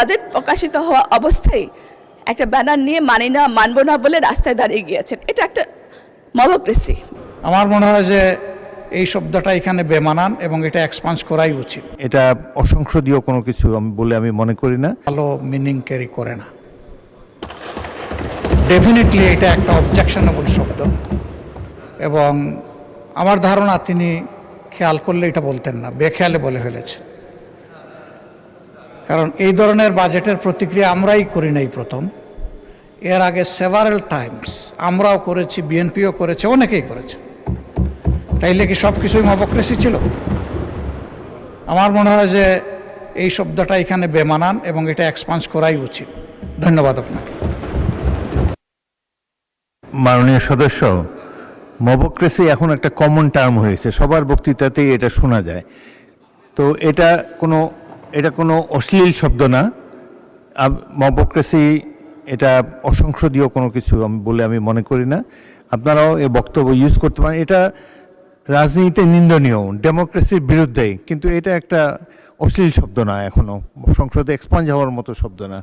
Budget প্রকাশিত হওয়া অবস্থায় একটা ব্যানার নিয়ে মানব না বলে রাস্তায় দাঁড়িয়ে গিয়েছেন। এটা একটা মবক্রেসি। আমার মনে হয় যে এই শব্দটা এখানে বেমানান এবং এটা এক্সপান্স করাই উচিত। এটা অসংসদীয় কোনো কিছু বলে আমি মনে করি না। ভালো মিনিং ক্যারি করে না। ডেফিনেটলি এটা একটা অবজেকশনেবল শব্দ এবং আমার ধারণা তিনি খেয়াল করলে এটা বলতেন না, বেখেয়ালে বলে ফেলেছেন। কারণ এই ধরনের বাজেটের প্রতিক্রিয়া আমরাই করি নাই প্রথম, এর আগে সেভারেল টাইমস আমরাও করেছি, বিএনপিও করেছে, অনেকেই করেছে। তাইলে কি সব কিছুই মবক্রেসি ছিল? আমার মনে হয় যে এই শব্দটা এখানে বেমানান এবং এটা এক্সপান্স করাই উচিত। ধন্যবাদ আপনাকে। মাননীয় সদস্য, মবক্রেসি এখন একটা কমন টার্ম হয়েছে, সবার বক্তৃতাতেই এটা শোনা যায়। তো এটা কোনো অশ্লীল শব্দ না। মবক্রেসি এটা অসংসদীয় কোনো কিছু বলে আমি মনে করি না। আপনারাও এই বক্তব্য ইউজ করতে পারেন। এটা রাজনীতিতে নিন্দনীয়, ডেমোক্রেসির বিরুদ্ধে, কিন্তু এটা একটা অশ্লীল শব্দ না, এখনো সংসদে এক্সপাঞ্জ হওয়ার মতো শব্দ না।